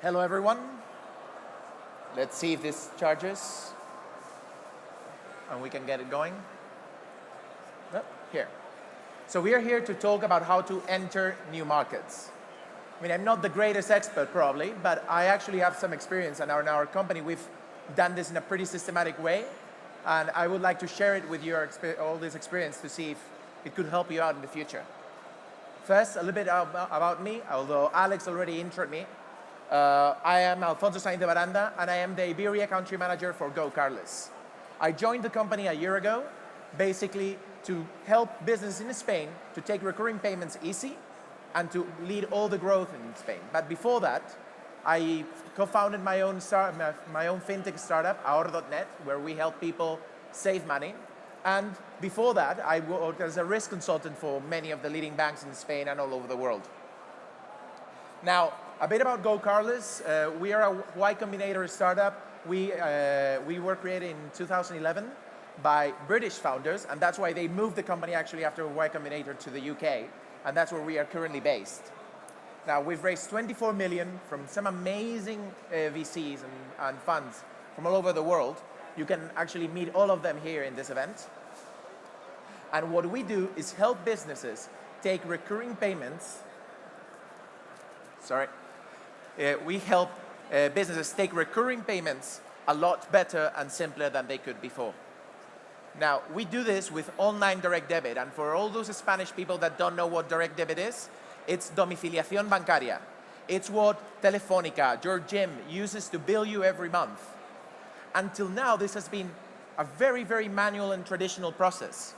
Hello, everyone. Let's see if this charges and we can get it going. Oh, here. So we are here to talk about how to enter new markets. I mean, I'm not the greatest expert probably, but I actually have some experience, and in our company we've done this in a pretty systematic way, and I would like to share it with you, all this experience, to see if it could help you out in the future. First, a little bit about me, although Alex already introed me. I am Alfonso Sainz de Baranda, and I am the Iberia country manager for GoCardless. I joined the company a year ago, basically to help businesses in Spain to take recurring payments easy and to lead all the growth in Spain. But before that, I co-founded my own fintech startup, Ahorro.net, where we help people save money. And before that, I worked as a risk consultant for many of the leading banks in Spain and all over the world. Now, a bit about GoCardless. We are a Y Combinator startup. We were created in 2011 by British founders, and that's why they moved the company actually after Y Combinator to the UK, and that's where we are currently based. Now, we've raised 24 million from some amazing VCs and funds from all over the world. You can actually meet all of them here in this event. And what we do is help businesses take recurring payments. We help businesses take recurring payments a lot better and simpler than they could before. Now, we do this with online direct debit, and for all those Spanish people that don't know what direct debit is, it's domiciliación bancaria. It's what Telefónica, your gym, uses to bill you every month. Until now, this has been a very, very manual and traditional process.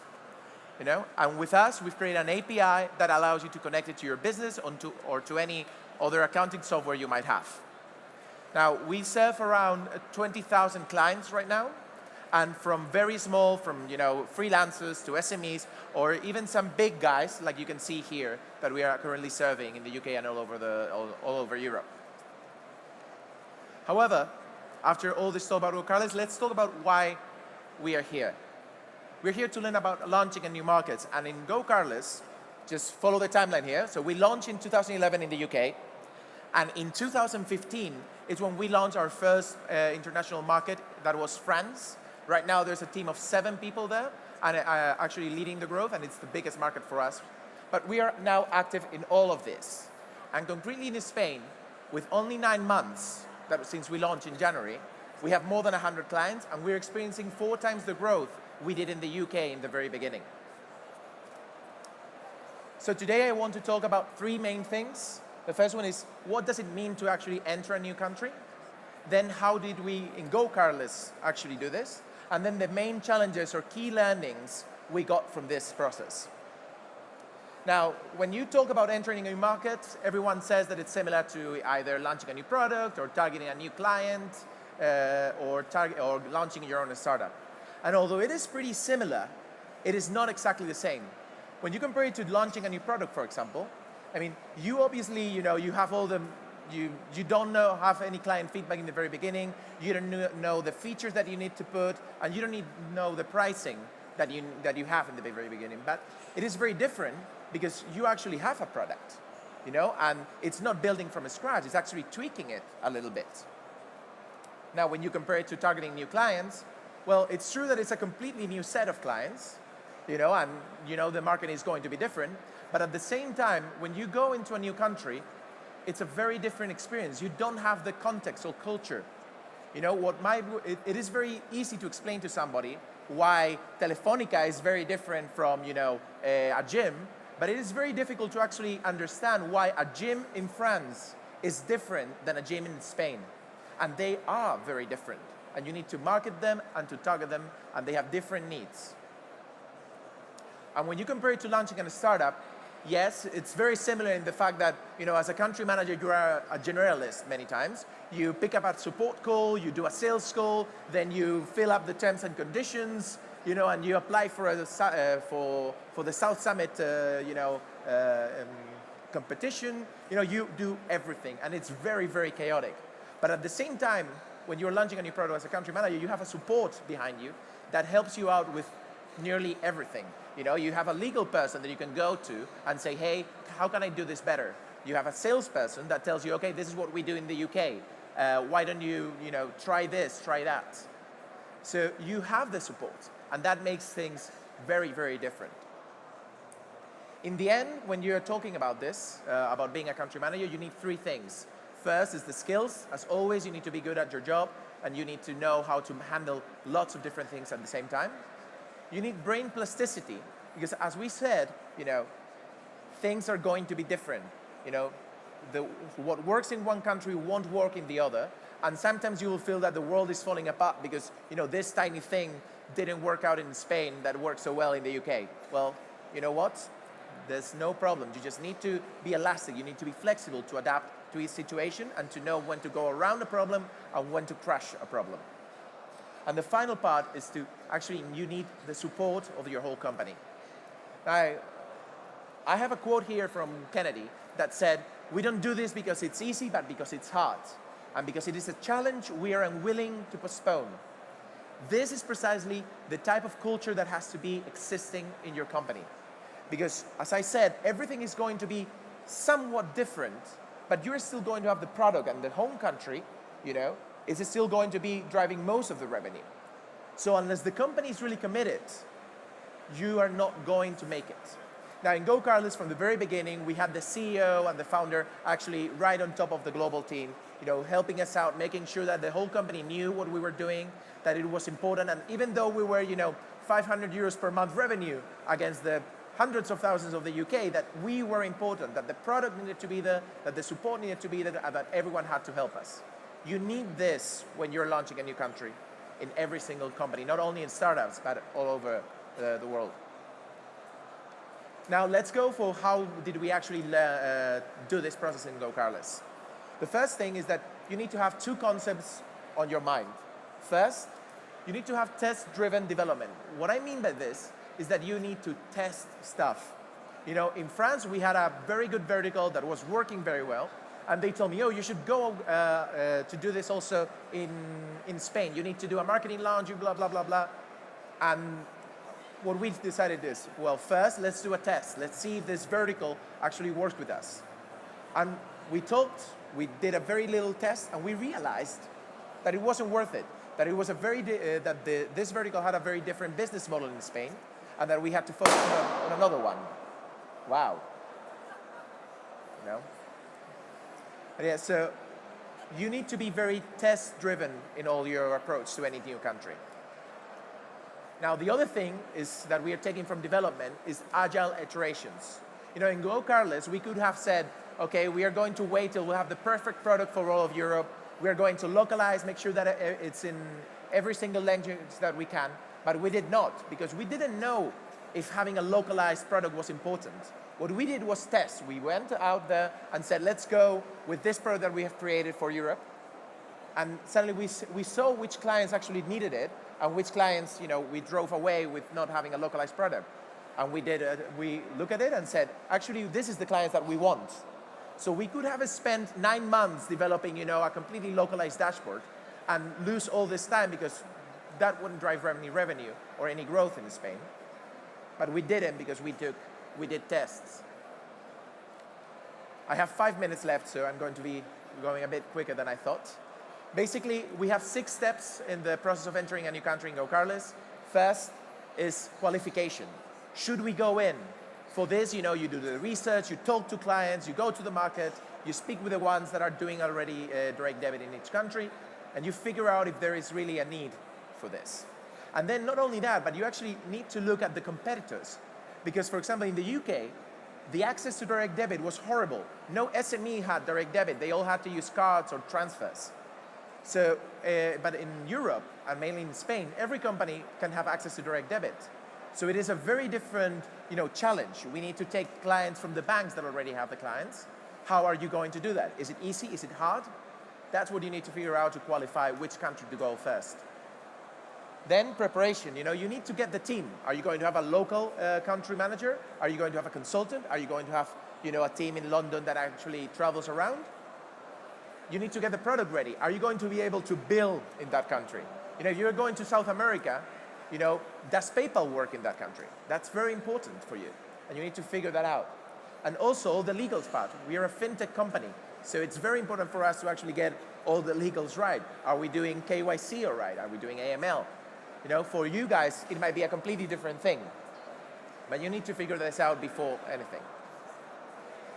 And with us, we've created an API that allows you to connect it to your business or to any other accounting software you might have. Now, we serve around 20,000 clients right now, and from very small, from freelancers to SMEs, or even some big guys, like you can see here, that we are currently serving in the UK and all over Europe. However, after all this talk about GoCardless, let's talk about why we are here. We're here to learn about launching in new markets, and in GoCardless, just follow the timeline here. So we launched in 2011 in the UK, and in 2015 is when we launched our first international market, that was France. Right now there's a team of 7 people there, and actually leading the growth, and it's the biggest market for us. But we are now active in all of this. And concretely in Spain, with only 9 months since we launched in January, we have more than 100 clients, and we're experiencing 4 times the growth we did in the UK in the very beginning. So today I want to talk about 3 main things. The first one is, what does it mean to actually enter a new country? Then how did we, in GoCardless, actually do this? And then the main challenges or key learnings we got from this process. Now, when you talk about entering a new market, everyone says that it's similar to either launching a new product or targeting a new client or launching your own startup. And although it is pretty similar, it is not exactly the same. When you compare it to launching a new product, for example, I mean, you obviously, you have all the, you don't have any client feedback in the very beginning, you don't know the features that you need to put, and you don't know the pricing that you have in the very beginning. But it is very different because you actually have a product, and it's not building from scratch, it's actually tweaking it a little bit. Now, when you compare it to targeting new clients, well, it's true that it's a completely new set of clients, and the market is going to be different. But at the same time, when you go into a new country, it's a very different experience. You don't have the context or culture. It is very easy to explain to somebody why Telefónica is very different from, a gym, but it is very difficult to actually understand why a gym in France is different than a gym in Spain. And they are very different. And you need to market them and to target them, and they have different needs. And when you compare it to launching a startup, yes, it's very similar in the fact that, as a country manager, you are a generalist many times. You pick up a support call, you do a sales call, then you fill up the terms and conditions, and you apply for the South Summit, competition. You do everything, and it's very, very chaotic. But at the same time, when you're launching a new product as a country manager, you have a support behind you that helps you out with nearly everything. You have a legal person that you can go to and say, hey, how can I do this better? You have a salesperson that tells you, okay, this is what we do in the UK. Why don't you, try this, try that. So you have the support, and that makes things very, very different. In the end, when you're talking about this, about being a country manager, you need three things. First is the skills. As always, you need to be good at your job, and you need to know how to handle lots of different things at the same time. You need brain plasticity, because as we said, things are going to be different. What works in one country won't work in the other, and sometimes you will feel that the world is falling apart because this tiny thing didn't work out in Spain that worked so well in the UK. Well, you know what? There's no problem. You just need to be elastic. You need to be flexible to adapt to each situation and to know when to go around a problem and when to crush a problem. And the final part is you need the support of your whole company. Now, I have a quote here from Kennedy that said, "We don't do this because it's easy, but because it's hard. And because it is a challenge we are unwilling to postpone." This is precisely the type of culture that has to be existing in your company. Because, as I said, everything is going to be somewhat different, but you're still going to have the product, and the home country, is still going to be driving most of the revenue. So unless the company is really committed, you are not going to make it. Now, in GoCardless, from the very beginning, we had the CEO and the founder actually right on top of the global team, helping us out, making sure that the whole company knew what we were doing, that it was important. And even though we were, 500 euros per month revenue against the hundreds of thousands of the UK, that we were important, that the product needed to be there, that the support needed to be there, and that everyone had to help us. You need this when you're launching a new country in every single company, not only in startups, but all over the world. Now let's go for how did we actually do this process in GoCardless. The first thing is that you need to have two concepts on your mind. First, you need to have test-driven development. What I mean by this is that you need to test stuff. In France, we had a very good vertical that was working very well, and they told me, you should go to do this also in Spain. You need to do a marketing launch, blah, blah, blah, blah. And what we decided is, well, first, let's do a test. Let's see if this vertical actually works with us. And we talked, we did a very little test, and we realized that it wasn't worth it, that it was this vertical had a very different business model in Spain, and that we had to focus on another one. Wow. Yeah, so you need to be very test-driven in all your approach to any new country. Now, the other thing is that we are taking from development is agile iterations. In GoCardless, we could have said, okay, we are going to wait till we have the perfect product for all of Europe. We are going to localize, make sure that it's in every single language that we can. But we did not, because we didn't know if having a localized product was important. What we did was test. We went out there and said, let's go with this product that we have created for Europe. And suddenly we saw which clients actually needed it, and which clients, we drove away with not having a localized product. And we looked at it and said, actually, this is the clients that we want. So we could have spent 9 months developing, a completely localized dashboard and lose all this time because that wouldn't drive any revenue or any growth in Spain. But we didn't because we did tests. I have 5 minutes left, so I'm going to be going a bit quicker than I thought. Basically, we have 6 steps in the process of entering a new country in GoCardless. First is qualification. Should we go in? For this, you do the research, you talk to clients, you go to the market, you speak with the ones that are doing already direct debit in each country, and you figure out if there is really a need for this. And then not only that, but you actually need to look at the competitors. Because, for example, in the UK, the access to direct debit was horrible. No SME had direct debit. They all had to use cards or transfers. So, but in Europe, and mainly in Spain, every company can have access to direct debit. So it is a very different, challenge. We need to take clients from the banks that already have the clients. How are you going to do that? Is it easy? Is it hard? That's what you need to figure out to qualify which country to go first. Then preparation, you need to get the team. Are you going to have a local country manager? Are you going to have a consultant? Are you going to have, a team in London that actually travels around? You need to get the product ready. Are you going to be able to bill in that country? If you're going to South America, does PayPal work in that country? That's very important for you, and you need to figure that out. And also all the legals part. We are a fintech company, so it's very important for us to actually get all the legals right. Are we doing KYC all right? Are we doing AML? You know, for you guys, it might be a completely different thing, but you need to figure this out before anything.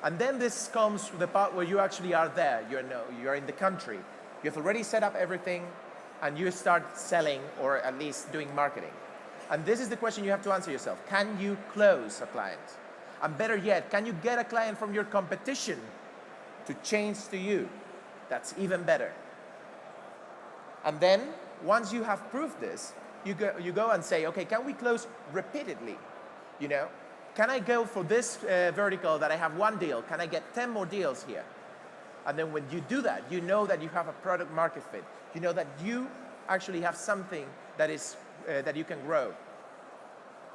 And then this comes to the part where you actually are there. You're in the country. You've already set up everything, and you start selling, or at least doing marketing. And this is the question you have to answer yourself. Can you close a client? And better yet, can you get a client from your competition to change to you? That's even better. And then, once you have proved this, you go and say, okay, can we close repeatedly? You know, can I go for this vertical that I have 1 deal? Can I get 10 more deals here? And then when you do that, you know that you have a product market fit. You know that you actually have something that is that you can grow.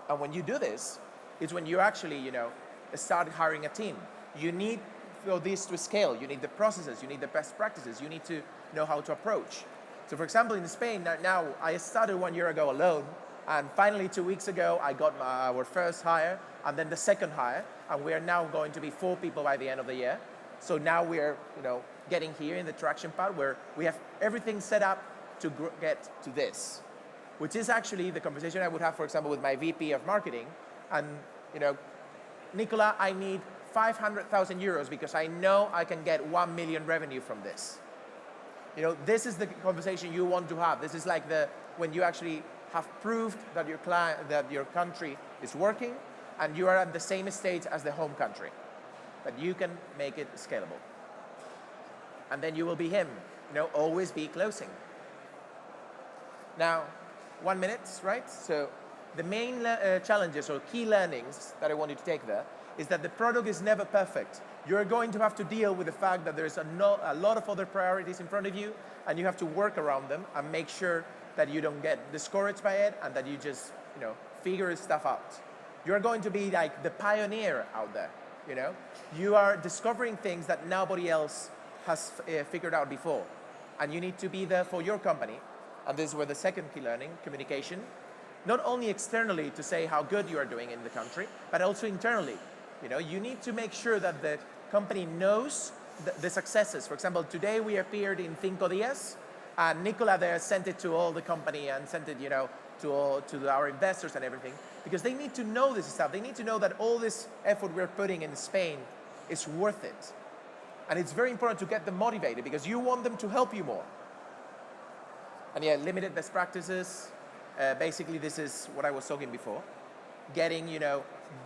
And when you do this, it's when you actually, you know, start hiring a team. You need for this to scale. You need the processes. You need the best practices. You need to know how to approach. So, for example, in Spain now, I started 1 year ago alone, and finally 2 weeks ago I got our first hire, and then the second hire, and we are now going to be 4 people by the end of the year. So now we are, you know, getting here in the traction part where we have everything set up to get to this, which is actually the conversation I would have, for example, with my VP of marketing. And, you know, Nicola, I need 500,000 euros because I know I can get 1 million revenue from this. You know, this is the conversation you want to have. This is like when you actually have proved that your country is working, and you are at the same stage as the home country, but you can make it scalable. And then you will be him. You know, always be closing. Now, 1 minute, right? So the main challenges or key learnings that I want you to take there is that the product is never perfect. You're going to have to deal with the fact that there's a lot of other priorities in front of you, and you have to work around them and make sure that you don't get discouraged by it and that you just, you know, figure stuff out. You're going to be like the pioneer out there, you know? You are discovering things that nobody else has figured out before, and you need to be there for your company. And this is where the second key learning, communication, not only externally to say how good you are doing in the country, but also internally. You know, you need to make sure that the company knows the successes. For example, today we appeared in 5 Dias, and Nicola there sent it to all the company and sent it, you know, to our investors and everything, because they need to know this stuff. They need to know that all this effort we're putting in Spain is worth it. And it's very important to get them motivated because you want them to help you more. And yeah, limited best practices. Basically, this is what I was talking before. Getting, you know,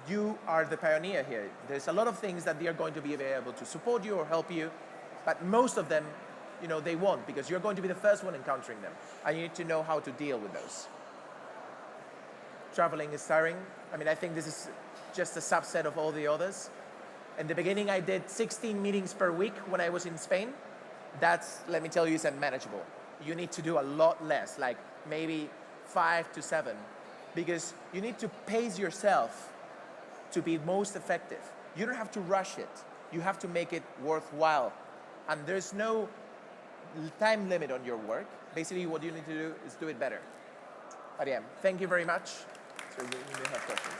you are the pioneer here. There's a lot of things that they are going to be able to support you or help you, but most of them, you know, they won't, because you're going to be the first one encountering them, and you need to know how to deal with those. Traveling is tiring. I mean, I think this is just a subset of all the others. In the beginning, I did 16 meetings per week when I was in Spain. That's, let me tell you, is unmanageable. You need to do a lot less, like maybe 5 to 7, because you need to pace yourself to be most effective. You don't have to rush it. You have to make it worthwhile. And there's no time limit on your work. Basically, what you need to do is do it better. But yeah, thank you very much. So you may have questions.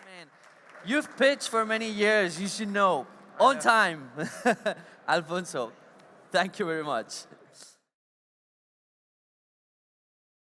Man, you've pitched for many years. You should know. On time. Alfonso, thank you very much.